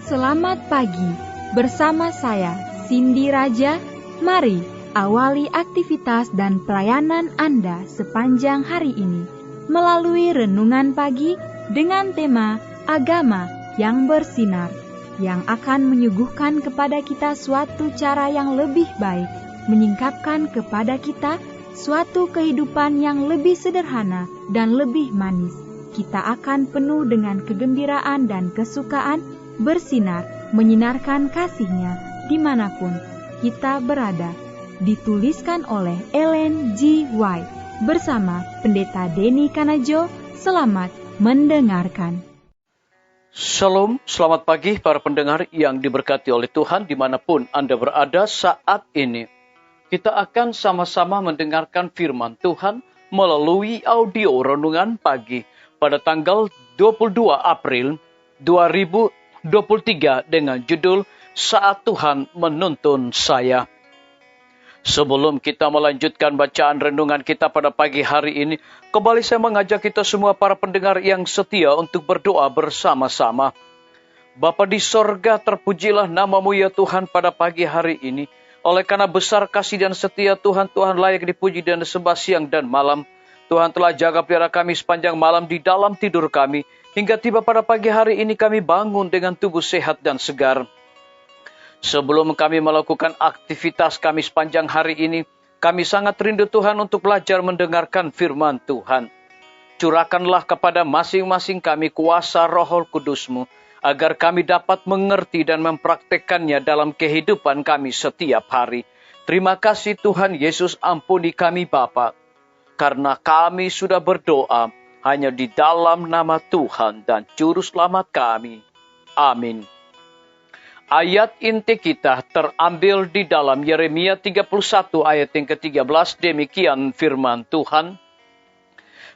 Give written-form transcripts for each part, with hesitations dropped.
Selamat pagi, bersama saya Cindy Raja. Mari awali aktivitas dan pelayanan Anda sepanjang hari ini melalui renungan pagi dengan tema Agama yang Bersinar, yang akan menyuguhkan kepada kita suatu cara yang lebih baik, menyingkapkan kepada kita suatu kehidupan yang lebih sederhana dan lebih manis. Kita akan penuh dengan kegembiraan dan kesukaan, bersinar, menyinarkan kasih-Nya dimanapun kita berada. Dituliskan oleh Ellen G. White bersama Pendeta Denny Kanajo. Selamat mendengarkan. Shalom, selamat pagi para pendengar yang diberkati oleh Tuhan dimanapun Anda berada saat ini. Kita akan sama-sama mendengarkan firman Tuhan melalui audio renungan pagi pada tanggal 22 April 2023 dengan judul Saat Tuhan Menuntun Saya. Sebelum kita melanjutkan bacaan renungan kita pada pagi hari ini, kembali saya mengajak kita semua para pendengar yang setia untuk berdoa bersama-sama. Bapa di sorga, terpujilah nama-Mu ya Tuhan pada pagi hari ini. Oleh karena besar kasih dan setia Tuhan, Tuhan layak dipuji dan disembah siang dan malam. Tuhan telah jaga pelihara kami sepanjang malam di dalam tidur kami. Hingga tiba pada pagi hari ini kami bangun dengan tubuh sehat dan segar. Sebelum kami melakukan aktivitas kami sepanjang hari ini, kami sangat rindu Tuhan untuk belajar mendengarkan firman Tuhan. Curahkanlah kepada masing-masing kami kuasa Roh Kudus-Mu, agar kami dapat mengerti dan mempraktekannya dalam kehidupan kami setiap hari. Terima kasih Tuhan Yesus, ampuni kami Bapa, karena kami sudah berdoa hanya di dalam nama Tuhan dan Juru Selamat kami. Amin. Ayat inti kita terambil di dalam Yeremia 31 ayat yang ke-13, demikian firman Tuhan.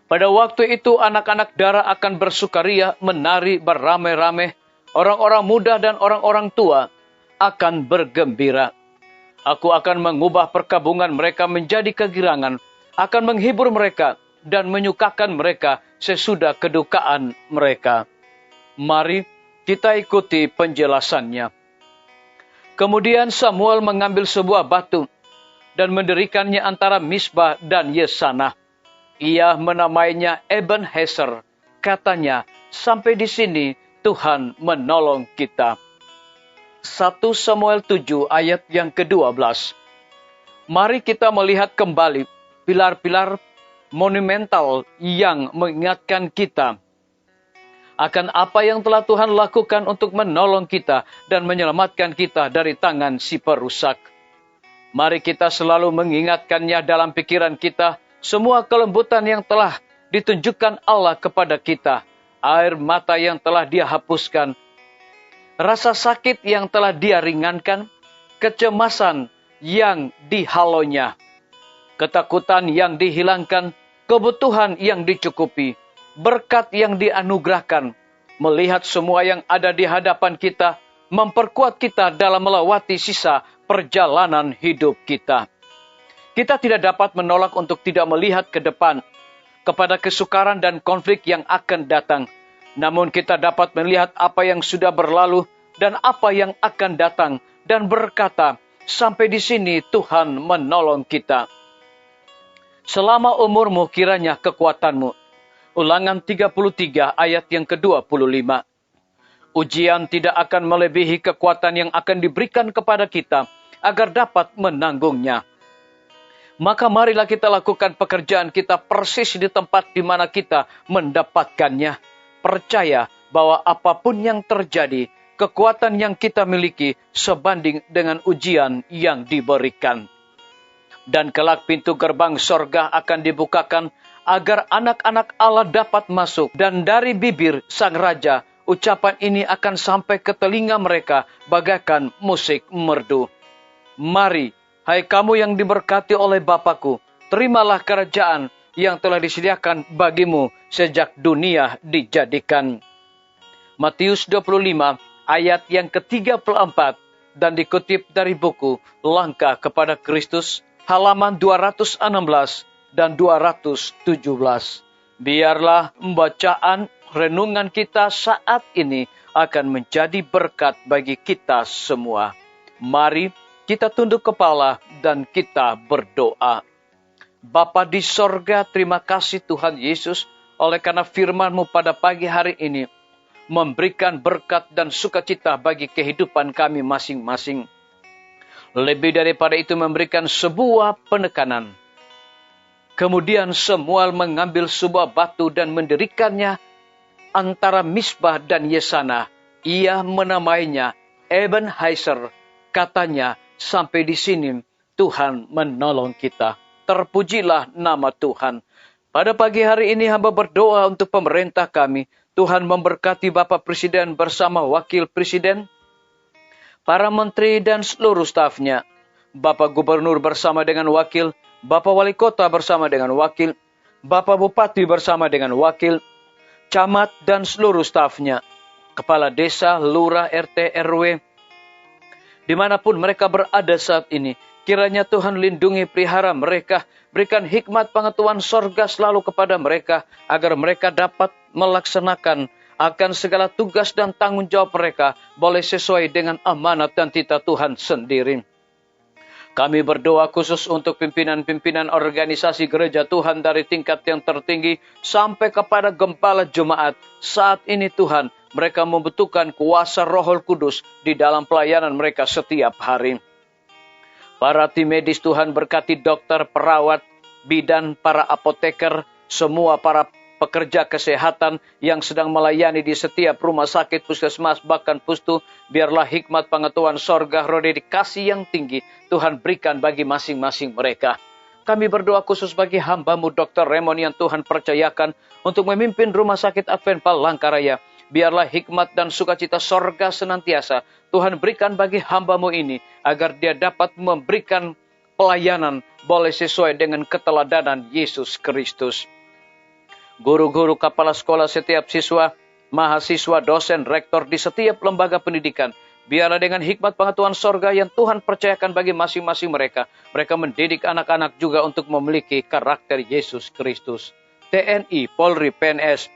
Pada waktu itu anak-anak dara akan bersukaria, menari beramai-ramai, orang-orang muda dan orang-orang tua akan bergembira. Aku akan mengubah perkabungan mereka menjadi kegirangan, akan menghibur mereka dan menyukakan mereka sesudah kedukaan mereka. Mari kita ikuti penjelasannya. Kemudian Samuel mengambil sebuah batu dan mendirikannya antara Misbah dan Yesanah. Ia menamainya Ebenezer. Katanya, sampai di sini Tuhan menolong kita. 1 Samuel 7 ayat yang ke-12. Mari kita melihat kembali pilar-pilar monumental yang mengingatkan kita akan apa yang telah Tuhan lakukan untuk menolong kita dan menyelamatkan kita dari tangan si perusak. Mari kita selalu mengingatkannya dalam pikiran kita, semua kelembutan yang telah ditunjukkan Allah kepada kita, air mata yang telah Dia hapuskan, rasa sakit yang telah Dia ringankan, kecemasan yang dihalonya, ketakutan yang dihilangkan, kebutuhan yang dicukupi, berkat yang dianugerahkan, melihat semua yang ada di hadapan kita, memperkuat kita dalam melewati sisa perjalanan hidup kita. Kita tidak dapat menolak untuk tidak melihat ke depan, kepada kesukaran dan konflik yang akan datang. Namun kita dapat melihat apa yang sudah berlalu dan apa yang akan datang, dan berkata, sampai di sini Tuhan menolong kita. Selama umurmu kiranya kekuatanmu. Ulangan 33 ayat yang ke-25. Ujian tidak akan melebihi kekuatan yang akan diberikan kepada kita agar dapat menanggungnya. Maka marilah kita lakukan pekerjaan kita persis di tempat di mana kita mendapatkannya. Percaya bahwa apapun yang terjadi, kekuatan yang kita miliki sebanding dengan ujian yang diberikan. Dan kelak pintu gerbang sorga akan dibukakan agar anak-anak Allah dapat masuk. Dan dari bibir Sang Raja, ucapan ini akan sampai ke telinga mereka bagaikan musik merdu. Mari, hai kamu yang diberkati oleh Bapa-Ku, terimalah kerajaan yang telah disediakan bagimu sejak dunia dijadikan. Matius 25 ayat yang ke-34 dan dikutip dari buku Langkah kepada Kristus, halaman 216 dan 217. Biarlah bacaan renungan kita saat ini akan menjadi berkat bagi kita semua. Mari kita tunduk kepala dan kita berdoa. Bapa di sorga, terima kasih Tuhan Yesus, oleh karena firman-Mu pada pagi hari ini memberikan berkat dan sukacita bagi kehidupan kami masing-masing. Lebih daripada itu memberikan sebuah penekanan. Kemudian Samuel mengambil sebuah batu dan mendirikannya antara Misbah dan Yesana. Ia menamainya Ebenezer. Katanya, sampai di sini Tuhan menolong kita. Terpujilah nama Tuhan. Pada pagi hari ini hamba berdoa untuk pemerintah kami. Tuhan memberkati Bapak Presiden bersama Wakil Presiden, para menteri dan seluruh stafnya. Bapak Gubernur bersama dengan wakil, Bapak Wali Kota bersama dengan wakil, Bapak Bupati bersama dengan wakil, camat dan seluruh stafnya, kepala desa, lurah, RT, RW, dimanapun mereka berada saat ini. Kiranya Tuhan lindungi, pelihara mereka, berikan hikmat pengetahuan sorga selalu kepada mereka, agar mereka dapat melaksanakan akan segala tugas dan tanggung jawab mereka, boleh sesuai dengan amanat dan titah Tuhan sendiri. Kami berdoa khusus untuk pimpinan-pimpinan organisasi gereja Tuhan dari tingkat yang tertinggi sampai kepada gembala jemaat. Saat ini Tuhan, mereka membutuhkan kuasa Roh Kudus di dalam pelayanan mereka setiap hari. Para tim medis Tuhan berkati dokter, perawat, bidan, para apoteker, semua para pekerja kesehatan yang sedang melayani di setiap rumah sakit, puskesmas, bahkan pustu. Biarlah hikmat pengetahuan sorga, roh dedikasi yang tinggi Tuhan berikan bagi masing-masing mereka. Kami berdoa khusus bagi hamba-Mu Dr. Raymond yang Tuhan percayakan untuk memimpin rumah sakit Advent Palangkaraya. Biarlah hikmat dan sukacita sorga senantiasa Tuhan berikan bagi hamba-Mu ini, agar dia dapat memberikan pelayanan boleh sesuai dengan keteladanan Yesus Kristus. Guru-guru, kepala sekolah, setiap siswa, mahasiswa, dosen, rektor di setiap lembaga pendidikan. Biarlah dengan hikmat pengetahuan sorga yang Tuhan percayakan bagi masing-masing mereka. Mereka mendidik anak-anak juga untuk memiliki karakter Yesus Kristus. TNI, Polri, PNS,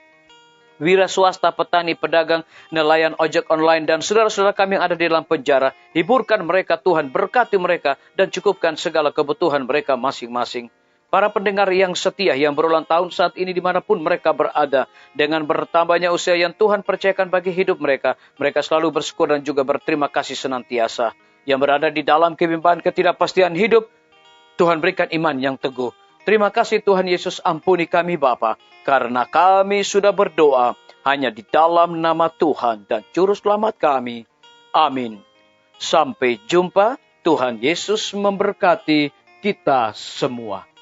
wira swasta, petani, pedagang, nelayan, ojek online, dan saudara-saudara kami yang ada di dalam penjara. Hiburkan mereka Tuhan, berkati mereka, dan cukupkan segala kebutuhan mereka masing-masing. Para pendengar yang setia yang berulang tahun saat ini dimanapun mereka berada, dengan bertambahnya usia yang Tuhan percayakan bagi hidup mereka, mereka selalu bersyukur dan juga berterima kasih senantiasa. Yang berada di dalam kebimbaan ketidakpastian hidup, Tuhan berikan iman yang teguh. Terima kasih Tuhan Yesus, ampuni kami Bapa, karena kami sudah berdoa hanya di dalam nama Tuhan dan Juru Selamat kami. Amin. Sampai jumpa. Tuhan Yesus memberkati kita semua.